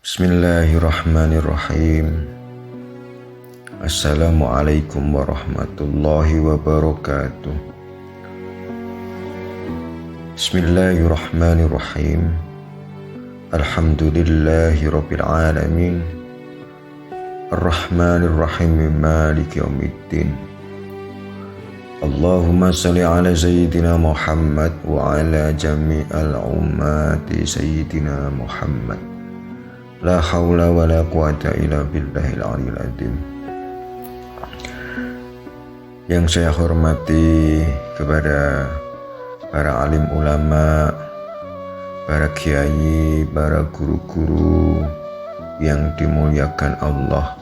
Bismillahirrahmanirrahim. Assalamualaikum warahmatullahi wabarakatuh. Bismillahirrahmanirrahim. Alhamdulillahi rabbil alamin. Ar-Rahmanirrahim maliki yaumiddin. Allahumma salli ala sayyidina Muhammad wa ala jami'al ummati sayyidina Muhammad. La haula wa la quwata illa billahil aliyil azim. Yang saya hormati kepada para alim ulama, para kiai, para guru-guru yang dimuliakan Allah.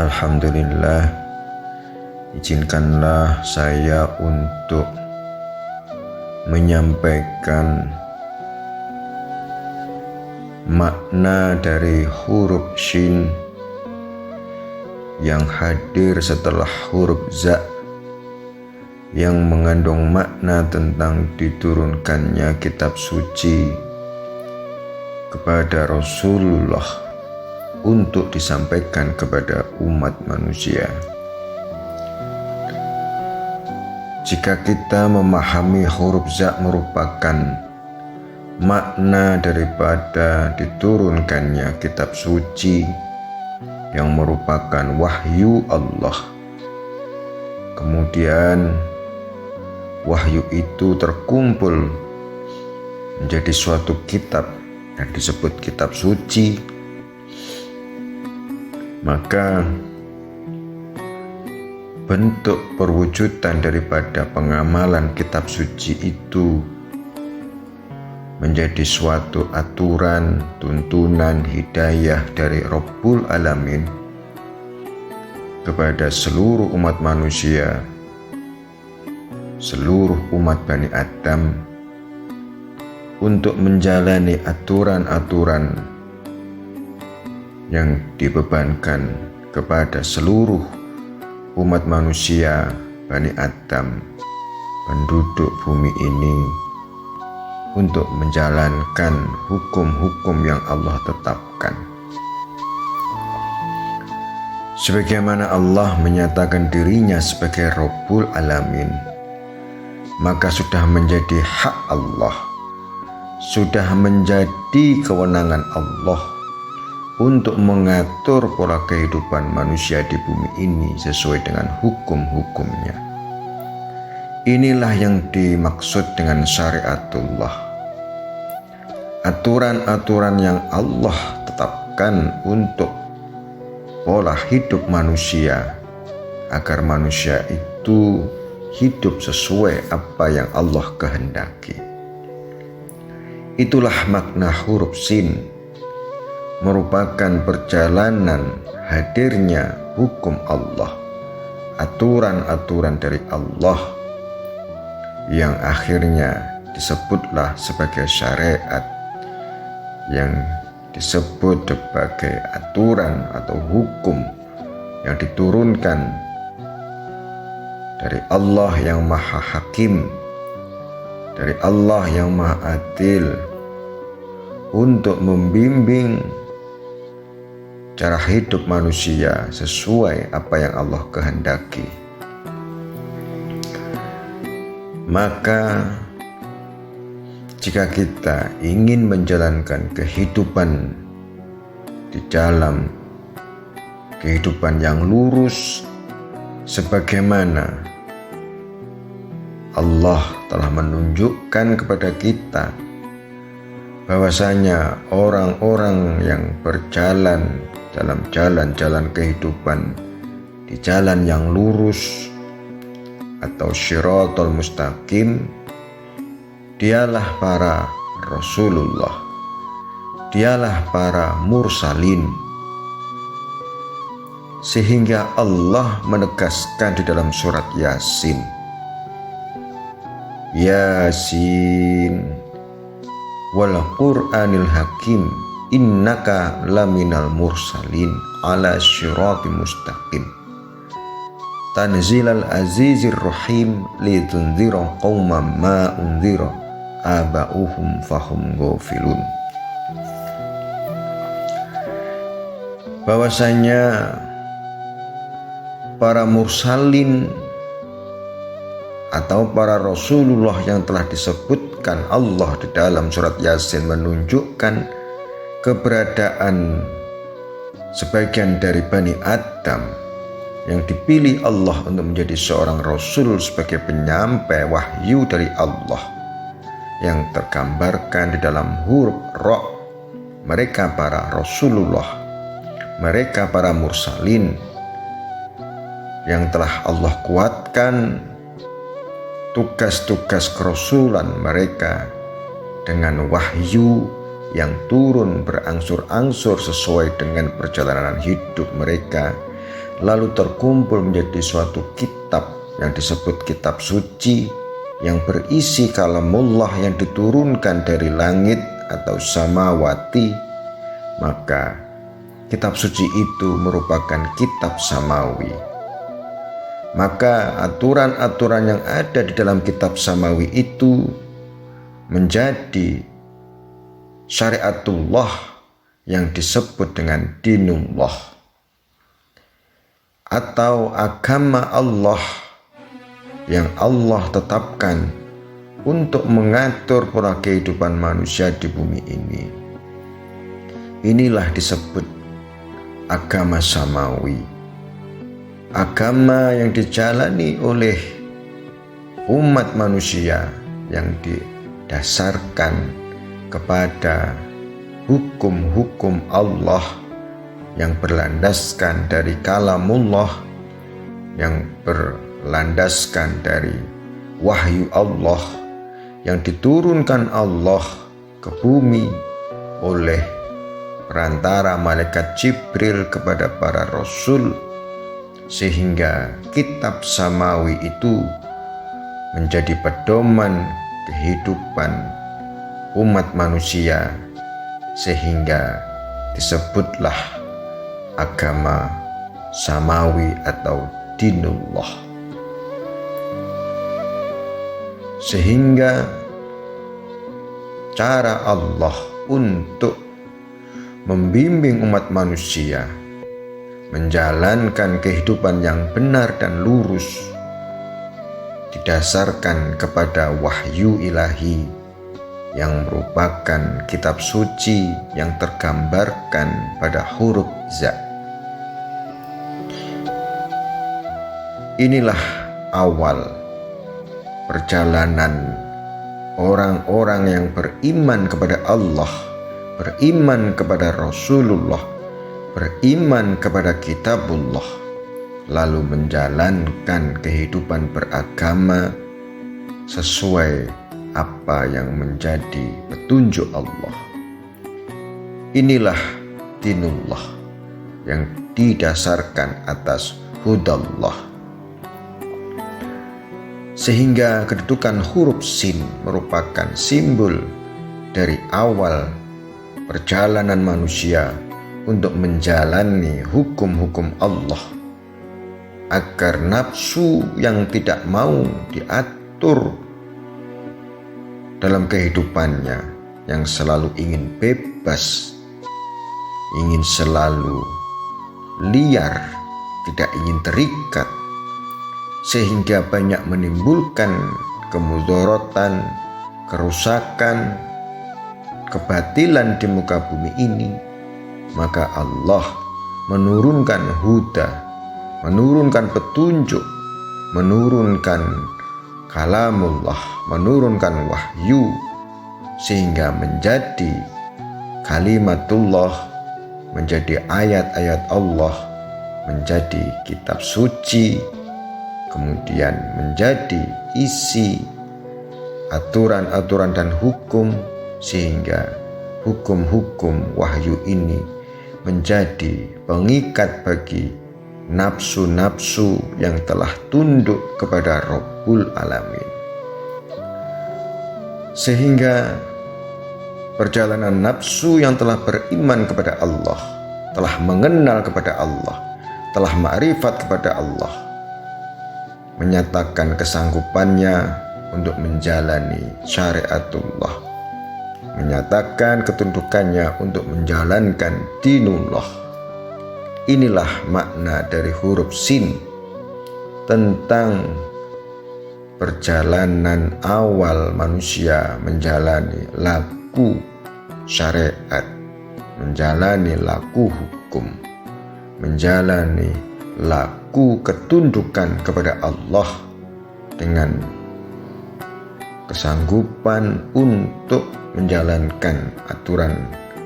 Alhamdulillah, izinkanlah saya untuk menyampaikan makna dari huruf shin yang hadir setelah huruf za, yang mengandung makna tentang diturunkannya kitab suci kepada Rasulullah untuk disampaikan kepada umat manusia. Jika kita memahami huruf za merupakan makna daripada diturunkannya kitab suci yang merupakan wahyu Allah, kemudian wahyu itu terkumpul menjadi suatu kitab yang disebut kitab suci, maka bentuk perwujudan daripada pengamalan kitab suci itu menjadi suatu aturan, tuntunan, hidayah dari Rabbul Alamin kepada seluruh umat manusia, seluruh umat Bani Adam, untuk menjalani aturan-aturan yang dibebankan kepada seluruh umat manusia Bani Adam, penduduk bumi ini, untuk menjalankan hukum-hukum yang Allah tetapkan. Sebagaimana Allah menyatakan dirinya sebagai Rabbul Alamin, maka sudah menjadi hak Allah, sudah menjadi kewenangan Allah untuk mengatur pola kehidupan manusia di bumi ini sesuai dengan hukum-hukumnya. Inilah yang dimaksud dengan syariatullah. Aturan-aturan yang Allah tetapkan untuk pola hidup manusia, agar manusia itu hidup sesuai apa yang Allah kehendaki. Itulah makna huruf sin, merupakan perjalanan hadirnya hukum Allah, aturan-aturan dari Allah yang akhirnya disebutlah sebagai syariat, yang disebut sebagai aturan atau hukum yang diturunkan dari Allah yang Maha Hakim, dari Allah yang Maha Adil, untuk membimbing cara hidup manusia sesuai apa yang Allah kehendaki. Maka jika kita ingin menjalankan kehidupan di dalam kehidupan yang lurus, sebagaimana Allah telah menunjukkan kepada kita bahwasanya orang-orang yang berjalan dalam jalan-jalan kehidupan di jalan yang lurus atau syiratul mustaqim, dialah para Rasulullah, dialah para mursalin. Sehingga Allah menegaskan di dalam surat Yasin, Yasin wal Qur'anil Hakim innaka laminal mursalin ala syiratim mustaqim tanzilal azizir rahim litunzira qauman ma unzira aba'uhum fahum ghafilun. bahwasanya para mursalin atau para Rasulullah yang telah disebutkan Allah di dalam surat Yasin menunjukkan keberadaan sebagian dari Bani Adam yang dipilih Allah untuk menjadi seorang Rasul sebagai penyampai wahyu dari Allah yang tergambarkan di dalam huruf Ra. Mereka para Rasulullah, mereka para mursalin yang telah Allah kuatkan tugas-tugas kerasulan mereka dengan wahyu yang turun berangsur-angsur sesuai dengan perjalanan hidup mereka, lalu terkumpul menjadi suatu kitab yang disebut kitab suci yang berisi kalamullah yang diturunkan dari langit atau samawati. Maka kitab suci itu merupakan kitab samawi. Maka aturan-aturan yang ada di dalam kitab samawi itu menjadi syariatullah yang disebut dengan dinullah atau agama Allah yang Allah tetapkan untuk mengatur pola kehidupan manusia di bumi ini. Inilah disebut agama samawi. Agama yang dijalani oleh umat manusia yang didasarkan kepada hukum-hukum Allah yang berlandaskan dari kalamullah, yang berlandaskan dari wahyu Allah yang diturunkan Allah ke bumi oleh perantara malaikat Jibril kepada para rasul, sehingga kitab samawi itu menjadi pedoman kehidupan umat manusia, sehingga disebutlah agama samawi atau dinullah. Sehingga cara Allah untuk membimbing umat manusia menjalankan kehidupan yang benar dan lurus didasarkan kepada wahyu ilahi yang merupakan kitab suci yang tergambarkan pada huruf za. Inilah awal perjalanan orang-orang yang beriman kepada Allah, beriman kepada Rasulullah, beriman kepada kitabullah, lalu menjalankan kehidupan beragama sesuai apa yang menjadi petunjuk Allah. Inilah dinullah yang didasarkan atas hudallah. Sehingga kedudukan huruf sin merupakan simbol dari awal perjalanan manusia untuk menjalani hukum-hukum Allah, agar nafsu yang tidak mau diatur dalam kehidupannya, yang selalu ingin bebas, ingin selalu liar, tidak ingin terikat, sehingga banyak menimbulkan kemudorotan, kerusakan, kebatilan di muka bumi ini. Maka Allah menurunkan huda, menurunkan petunjuk, menurunkan kalamullah, menurunkan wahyu, sehingga menjadi kalimatullah, menjadi ayat-ayat Allah, menjadi kitab suci, kemudian menjadi isi aturan-aturan dan hukum, sehingga hukum-hukum wahyu ini menjadi pengikat bagi nafsu-nafsu yang telah tunduk kepada Rabbul Alamin. Sehingga perjalanan nafsu yang telah beriman kepada Allah, telah mengenal kepada Allah, telah ma'rifat kepada Allah, menyatakan kesanggupannya untuk menjalani syariatullah, menyatakan ketundukannya untuk menjalankan dinullah, Inilah makna dari huruf sin tentang perjalanan awal manusia menjalani laku syariat, menjalani laku hukum, menjalani laku ketundukan kepada Allah dengan kesanggupan untuk menjalankan aturan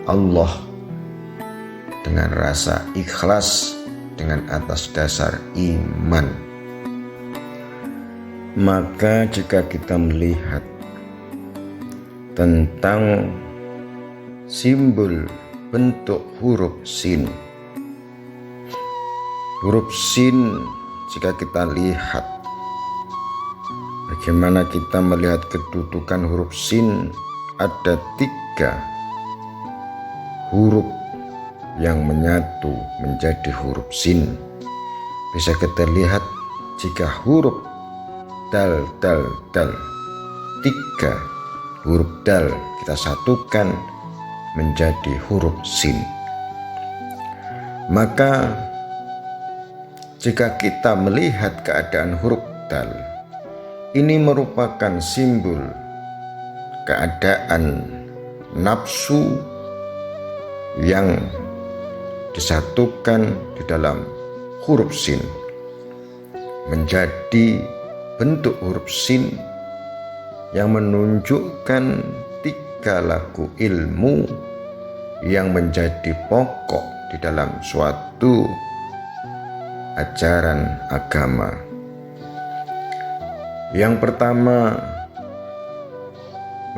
Allah dengan rasa ikhlas, dengan atas dasar iman. Maka jika kita melihat tentang simbol bentuk huruf sin, jika kita lihat bagaimana kita melihat kedudukan huruf sin, ada 3 huruf yang menyatu menjadi huruf sin. Bisa kita lihat jika huruf dal, 3 huruf dal kita satukan menjadi huruf sin. Maka jika kita melihat keadaan huruf dal, ini merupakan simbol keadaan nafsu yang disatukan di dalam huruf sin menjadi bentuk huruf sin yang menunjukkan 3 laku ilmu yang menjadi pokok di dalam suatu ajaran agama. Yang pertama,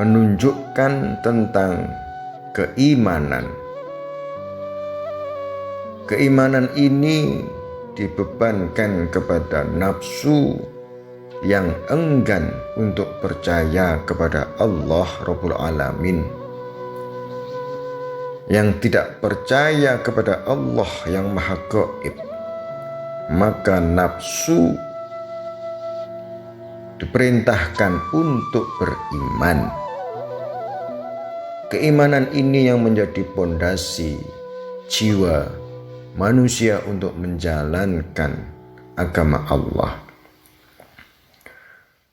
menunjukkan tentang keimanan. Keimanan ini dibebankan kepada nafsu yang enggan untuk percaya kepada Allah Rabbul Alamin, yang tidak percaya kepada Allah yang Maha Gaib. Maka nafsu diperintahkan untuk beriman. Keimanan ini yang menjadi pondasi jiwa manusia untuk menjalankan agama Allah.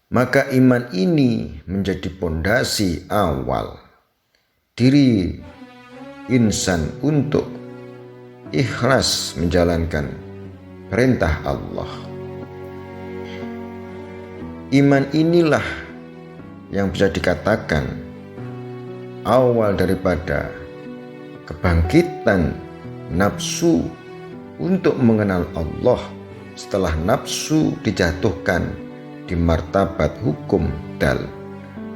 Maka iman ini menjadi pondasi awal diri insan untuk ikhlas menjalankan perintah Allah. Iman inilah yang bisa dikatakan awal daripada kebangkitan nafsu untuk mengenal Allah setelah nafsu dijatuhkan di martabat hukum dal,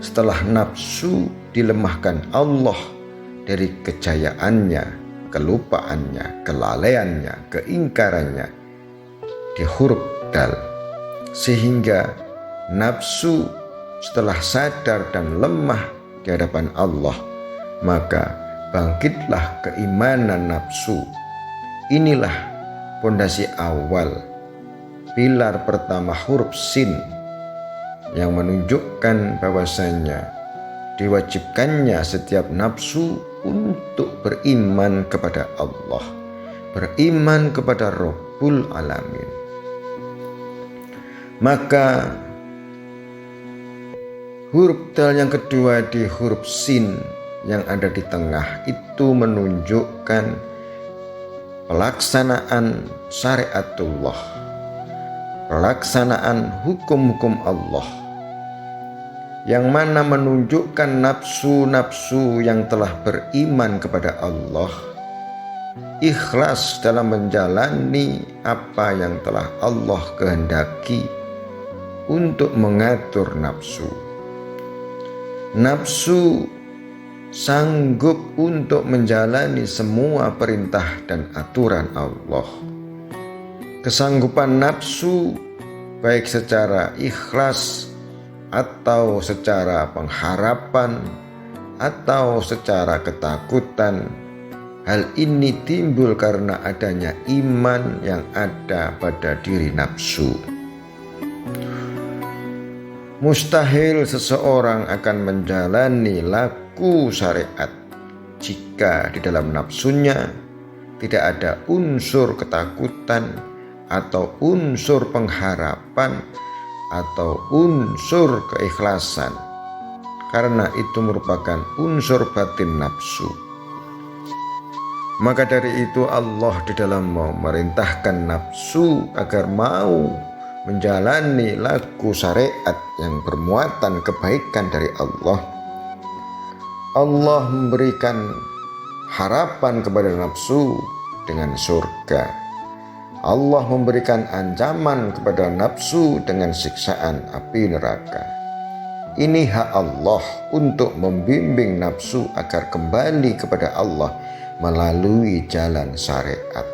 setelah nafsu dilemahkan Allah dari kejayaannya, kelupaannya, kelalaiannya, keingkarannya di huruf dal, sehingga nafsu setelah sadar dan lemah di hadapan Allah, maka bangkitlah keimanan nafsu. Inilah pondasi awal, pilar pertama huruf sin yang menunjukkan bahwasanya diwajibkannya setiap nafsu untuk beriman kepada Allah, beriman kepada Rabbul Alamin. Maka huruf dal yang kedua di huruf sin yang ada di tengah itu menunjukkan pelaksanaan syariatullah, pelaksanaan hukum-hukum Allah, yang mana menunjukkan nafsu-nafsu yang telah beriman kepada Allah ikhlas dalam menjalani apa yang telah Allah kehendaki untuk mengatur nafsu. Nafsu sanggup untuk menjalani semua perintah dan aturan Allah. Kesanggupan nafsu baik secara ikhlas atau secara pengharapan atau secara ketakutan, hal ini timbul karena adanya iman yang ada pada diri nafsu. Mustahil seseorang akan menjalani laku syariat jika di dalam nafsunya tidak ada unsur ketakutan atau unsur pengharapan atau unsur keikhlasan, karena itu merupakan unsur batin nafsu. Maka dari itu Allah di dalam memerintahkan nafsu agar mau menjalani laku syariat yang bermuatan kebaikan dari Allah. Allah memberikan harapan kepada nafsu dengan surga. Allah memberikan ancaman kepada nafsu dengan siksaan api neraka. Ini hak Allah untuk membimbing nafsu agar kembali kepada Allah melalui jalan syariat.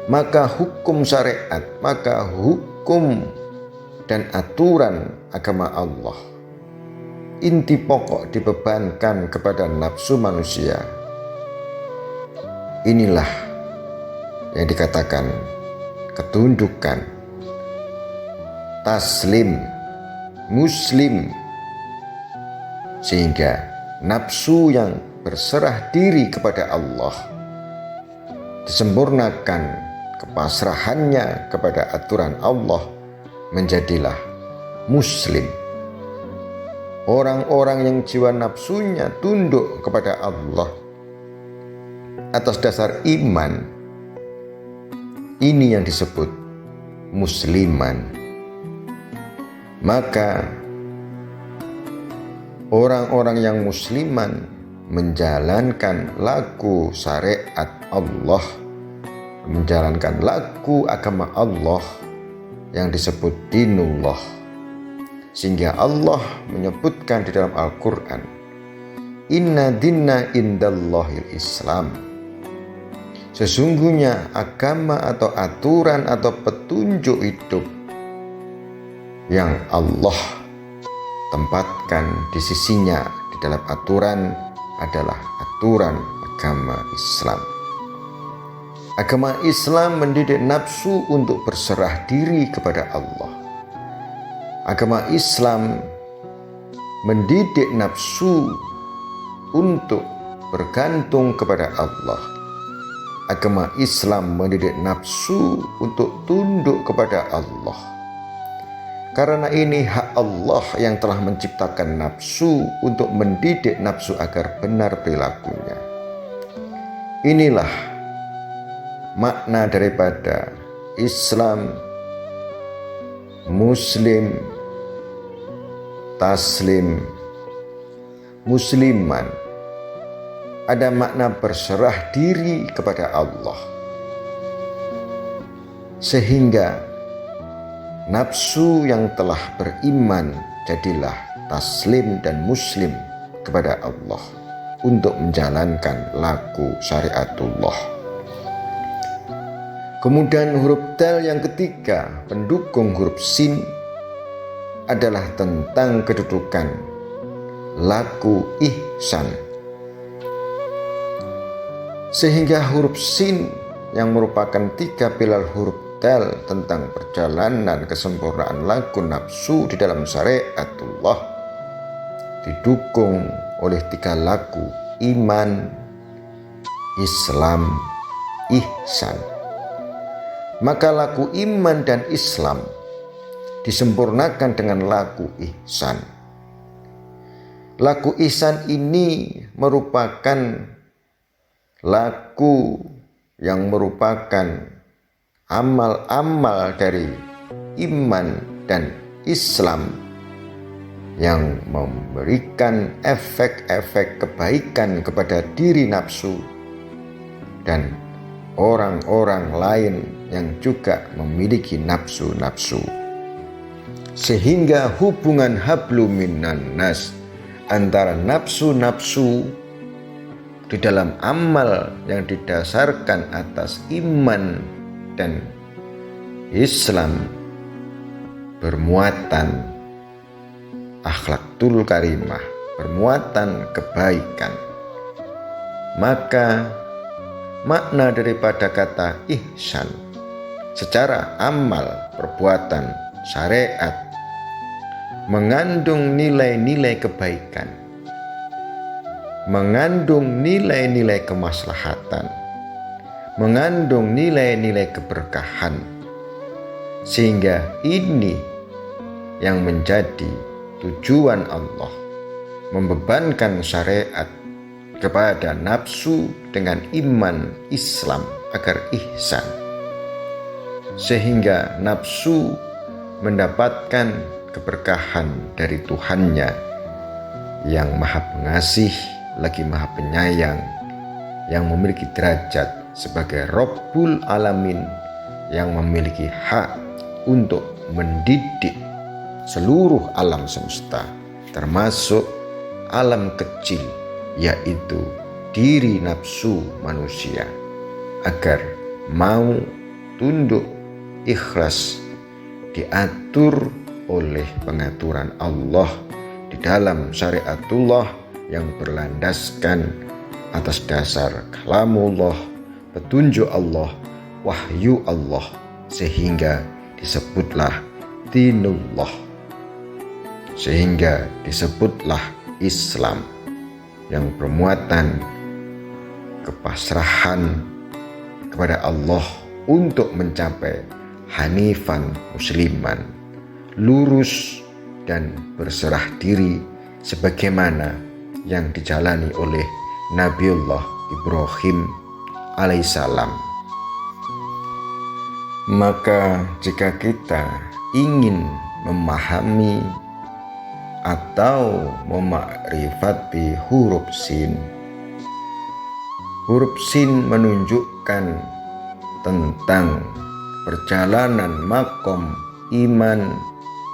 Maka hukum syariat, maka hukum dan aturan agama Allah, inti pokok dibebankan kepada nafsu manusia. Inilah yang dikatakan ketundukan, taslim, muslim, sehingga nafsu yang berserah diri kepada Allah disempurnakan kepasrahannya kepada aturan Allah, menjadilah muslim. Orang-orang yang jiwa nafsunya tunduk kepada Allah atas dasar iman, ini yang disebut musliman. Maka orang-orang yang musliman menjalankan laku syariat Allah, menjalankan laku agama Allah yang disebut dinullah. Sehingga Allah menyebutkan di dalam Al-Quran, inna dinna indallahil Islam. Sesungguhnya agama atau aturan atau petunjuk hidup yang Allah tempatkan di sisinya di dalam aturan adalah aturan agama Islam. Agama Islam mendidik nafsu untuk berserah diri kepada Allah. Agama Islam mendidik nafsu untuk bergantung kepada Allah. Agama Islam mendidik nafsu untuk tunduk kepada Allah. Karena ini hak Allah yang telah menciptakan nafsu untuk mendidik nafsu agar benar perilakunya. Inilah makna daripada Islam, Muslim, taslim, musliman. Ada makna berserah diri kepada Allah, sehingga nafsu yang telah beriman jadilah taslim dan muslim kepada Allah untuk menjalankan laku syariatullah. Kemudian huruf dal yang ketiga, pendukung huruf sin, adalah tentang kedudukan laku ihsan. Sehingga huruf sin yang merupakan tiga pilar huruf dal tentang perjalanan kesempurnaan laku nafsu di dalam syariatullah didukung oleh tiga laku: iman, Islam, ihsan. Maka laku iman dan Islam disempurnakan dengan laku ihsan. Laku ihsan ini merupakan laku yang merupakan amal-amal dari iman dan Islam yang memberikan efek-efek kebaikan kepada diri nafsu dan orang-orang lain yang juga memiliki nafsu-nafsu. Sehingga hubungan hablu minan nas antara nafsu-nafsu di dalam amal yang didasarkan atas iman dan Islam bermuatan akhlakul karimah, bermuatan kebaikan. Maka makna daripada kata ihsan secara amal perbuatan syariat mengandung nilai-nilai kebaikan, mengandung nilai-nilai kemaslahatan, mengandung nilai-nilai keberkahan, sehingga ini yang menjadi tujuan Allah membebankan syariat kepada nafsu dengan iman Islam agar ihsan, sehingga nafsu mendapatkan keberkahan dari Tuhannya yang maha pengasih lagi maha penyayang, yang memiliki derajat sebagai Rabbul Alamin, yang memiliki hak untuk mendidik seluruh alam semesta, termasuk alam kecil, yaitu diri nafsu manusia, agar mau tunduk ikhlas diatur oleh pengaturan Allah di dalam syariatullah yang berlandaskan atas dasar kalamullah, petunjuk Allah, wahyu Allah, sehingga disebutlah dinullah, sehingga disebutlah Islam yang bermuatan kepasrahan kepada Allah untuk mencapai hanifan musliman, lurus dan berserah diri sebagaimana yang dijalani oleh Nabiullah Ibrahim alaihissalam. Maka jika kita ingin memahami atau memakrifati huruf sin menunjukkan tentang perjalanan makom iman,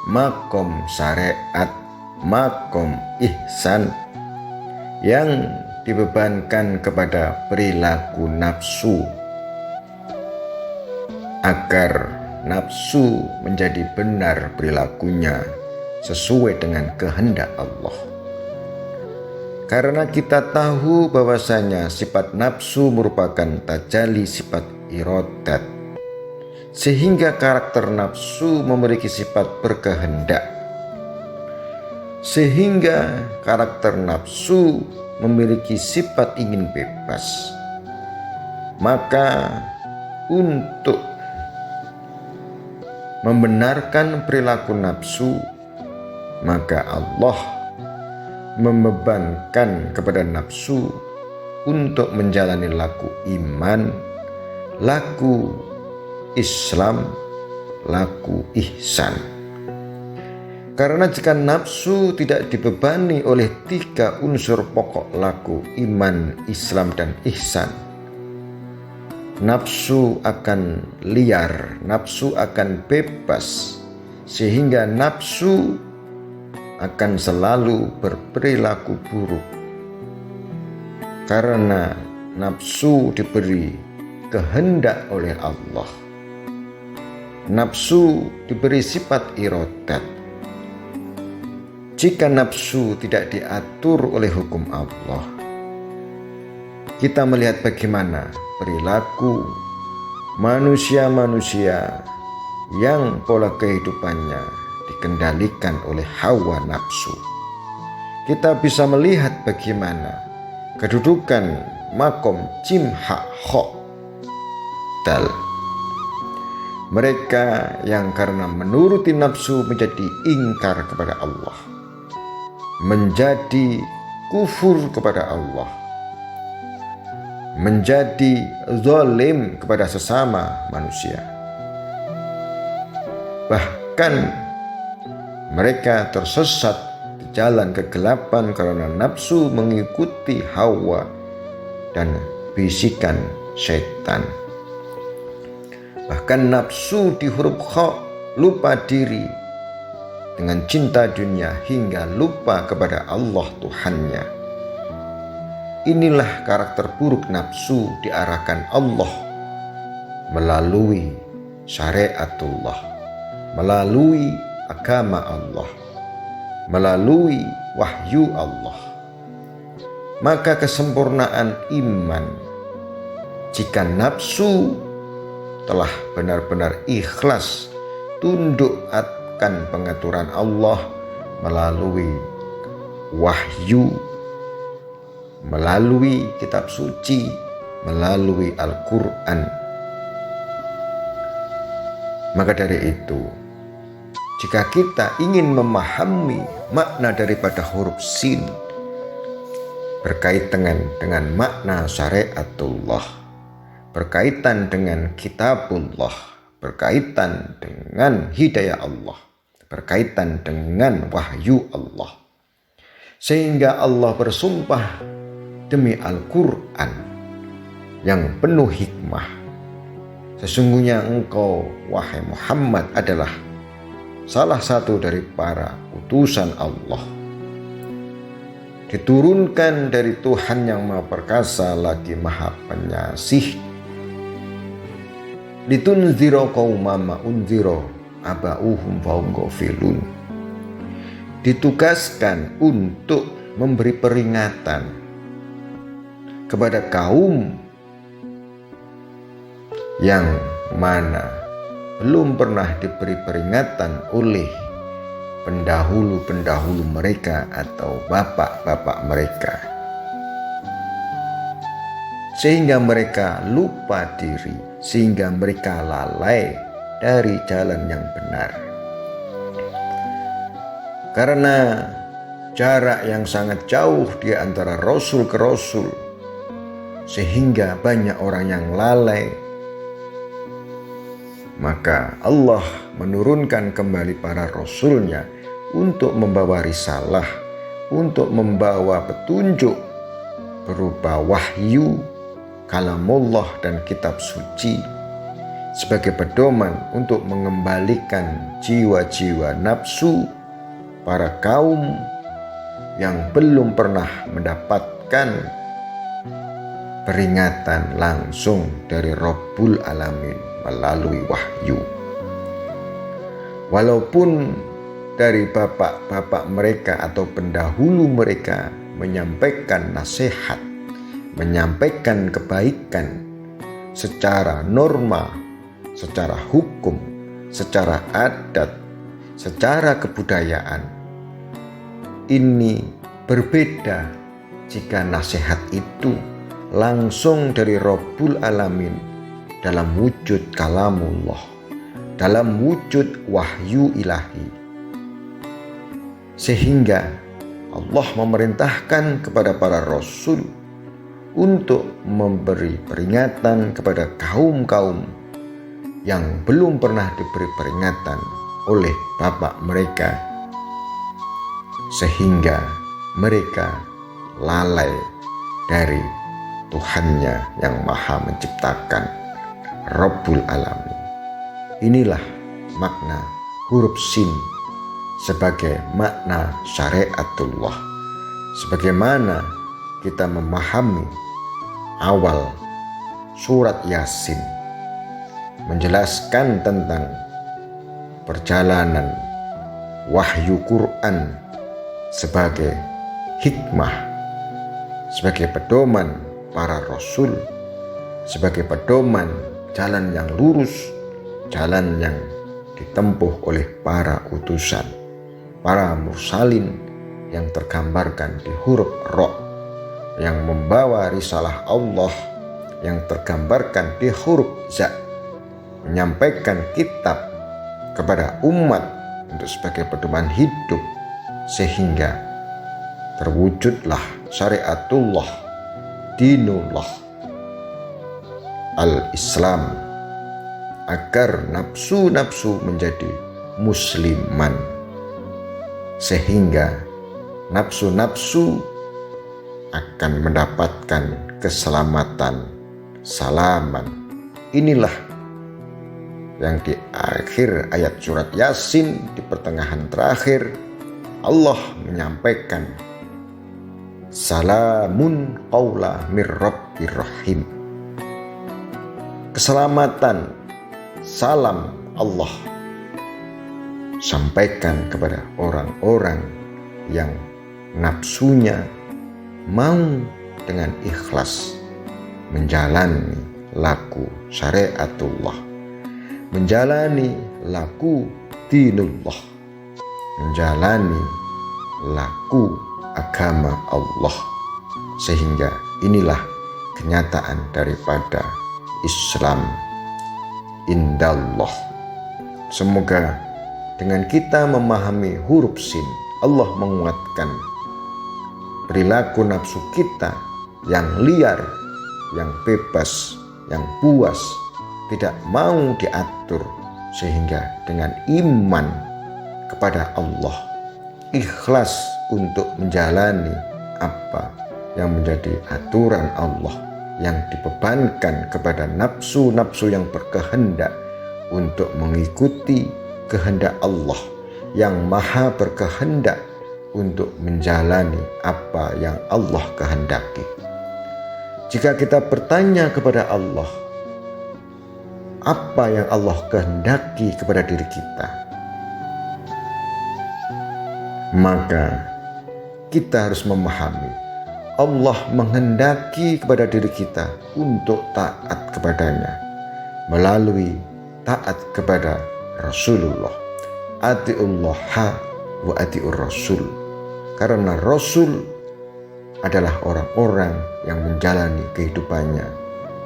makom syariat, makom ihsan yang dibebankan kepada perilaku nafsu, agar nafsu menjadi benar perilakunya sesuai dengan kehendak Allah. Karena kita tahu bahwasanya sifat nafsu merupakan tajalli sifat iradat, sehingga karakter nafsu memiliki sifat berkehendak, sehingga karakter nafsu memiliki sifat ingin bebas. Maka untuk membenarkan perilaku nafsu, maka Allah membebankan kepada nafsu untuk menjalani laku iman, laku Islam, laku ihsan. Karena jika nafsu tidak dibebani oleh 3 unsur pokok laku iman, Islam, dan ihsan, nafsu akan liar, nafsu akan bebas, sehingga nafsu akan selalu berperilaku buruk. Karena nafsu diberi kehendak oleh Allah, nafsu diberi sifat iradat. Jika nafsu tidak diatur oleh hukum Allah, kita melihat bagaimana perilaku manusia-manusia yang pola kehidupannya dikendalikan oleh hawa nafsu. Kita bisa melihat bagaimana kedudukan makom jim hak hok dal. Mereka yang karena menuruti nafsu menjadi ingkar kepada Allah, menjadi kufur kepada Allah, menjadi zalim kepada sesama manusia. Bahkan mereka tersesat di jalan kegelapan karena nafsu mengikuti hawa dan bisikan setan. Bahkan nafsu di huruf kha lupa diri dengan cinta dunia hingga lupa kepada Allah Tuhannya. Inilah karakter buruk nafsu diarahkan Allah melalui syariatullah, melalui agama Allah, melalui wahyu Allah. Maka kesempurnaan iman, jika nafsu telah benar-benar ikhlas tunduk akan pengaturan Allah melalui wahyu, melalui kitab suci, melalui Al-Quran. Maka dari itu, jika kita ingin memahami makna daripada huruf sin berkaitan dengan makna syariatullah, berkaitan dengan kitabullah, berkaitan dengan hidayah Allah, berkaitan dengan wahyu Allah, sehingga Allah bersumpah demi Al-Quran yang penuh hikmah, sesungguhnya engkau, wahai Muhammad, adalah salah satu dari para utusan Allah, diturunkan dari Tuhan yang Maha Perkasa lagi Maha Penyasih, litunzira qauman ma unzira aba'uhum fahum ghafilun, ditugaskan untuk memberi peringatan kepada kaum yang mana belum pernah diberi peringatan oleh pendahulu-pendahulu mereka atau bapak-bapak mereka, sehingga mereka lupa diri, sehingga mereka lalai dari jalan yang benar. Karena jarak yang sangat jauh di antara rasul ke rasul, sehingga banyak orang yang lalai, maka Allah menurunkan kembali para rasulnya untuk membawa risalah, untuk membawa petunjuk berupa wahyu, kalamullah dan kitab suci sebagai pedoman untuk mengembalikan jiwa-jiwa nafsu para kaum yang belum pernah mendapatkan peringatan langsung dari Rabbul Alamin melalui wahyu. Walaupun dari bapak-bapak mereka atau pendahulu mereka menyampaikan nasihat, menyampaikan kebaikan secara norma, secara hukum, secara adat, secara kebudayaan, ini berbeda jika nasihat itu langsung dari Rabbul Alamin dalam wujud kalamullah, dalam wujud wahyu ilahi. Sehingga Allah memerintahkan kepada para rasul untuk memberi peringatan kepada kaum-kaum yang belum pernah diberi peringatan oleh bapak mereka, sehingga mereka lalai dari Tuhannya yang Maha Menciptakan, Rabbul Alamin. Inilah makna huruf sin sebagai makna syariatullah, sebagaimana kita memahami awal surat Yasin menjelaskan tentang perjalanan wahyu Quran sebagai hikmah, sebagai pedoman para rasul, sebagai pedoman jalan yang lurus, jalan yang ditempuh oleh para utusan, para mursalin yang tergambarkan di huruf Ra, yang membawa risalah Allah yang tergambarkan di huruf Za, menyampaikan kitab kepada umat untuk sebagai pedoman hidup, sehingga terwujudlah syariatullah, dinullah, al-Islam, agar nafsu-nafsu menjadi musliman, sehingga nafsu-nafsu akan mendapatkan keselamatan, salaman. Inilah yang di akhir ayat surat Yasin, di pertengahan terakhir, Allah menyampaikan salamun qaula mir rabbir rahim. Keselamatan, salam Allah sampaikan kepada orang-orang yang nafsunya mau dengan ikhlas menjalani laku syariatullah, menjalani laku dinullah, menjalani laku agama Allah. Sehingga inilah kenyataan daripada Islam indallah. Semoga dengan kita memahami huruf sin, Allah menguatkan perilaku nafsu kita yang liar, yang bebas, yang puas, tidak mau diatur, sehingga dengan iman kepada Allah, ikhlas untuk menjalani apa yang menjadi aturan Allah yang dibebankan kepada nafsu-nafsu yang berkehendak untuk mengikuti kehendak Allah yang maha berkehendak untuk menjalani apa yang Allah kehendaki. Jika kita bertanya kepada Allah, apa yang Allah kehendaki kepada diri kita, maka kita harus memahami Allah menghendaki kepada diri kita untuk taat kepadanya melalui taat kepada Rasulullah. Atiullaha wa atiur Rasul. Karena Rasul adalah orang-orang yang menjalani kehidupannya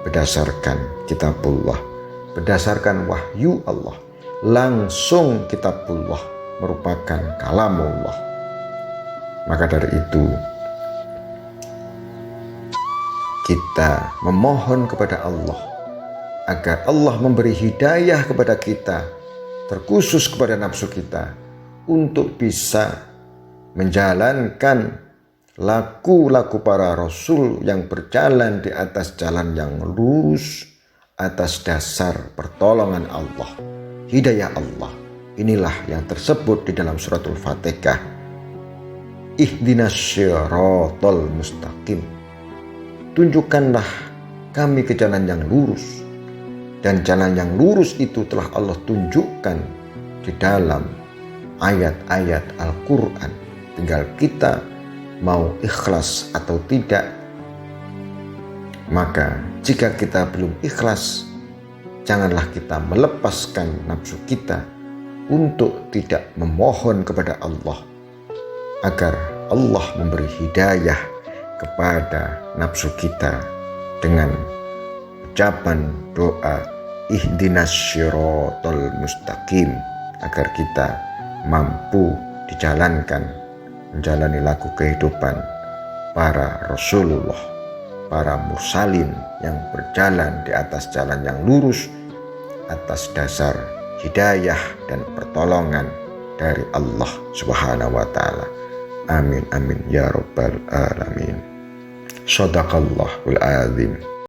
berdasarkan kitabullah, berdasarkan wahyu Allah. Langsung kitabullah merupakan kalamullah. Maka dari itu kita memohon kepada Allah agar Allah memberi hidayah kepada kita, terkhusus kepada nafsu kita, untuk bisa menjalankan laku-laku para rasul yang berjalan di atas jalan yang lurus, atas dasar pertolongan Allah, hidayah Allah. Inilah yang tersebut di dalam suratul Fatihah. Ihdinas syiratal mustaqim. Tunjukkanlah kami ke jalan yang lurus. Dan jalan yang lurus itu telah Allah tunjukkan di dalam ayat-ayat Al-Quran. Tinggal kita mau ikhlas atau tidak. Maka jika kita belum ikhlas, janganlah kita melepaskan nafsu kita untuk tidak memohon kepada Allah agar Allah memberi hidayah kepada nafsu kita dengan ucapan doa ihdinas syiratal mustaqim, agar kita mampu dijalankan menjalani laku kehidupan para Rasulullah, para mursalin yang berjalan di atas jalan yang lurus atas dasar hidayah dan pertolongan dari Allah Subhanahu wa taala. Amin amin ya rabbal alamin. Shadaqallahul azim.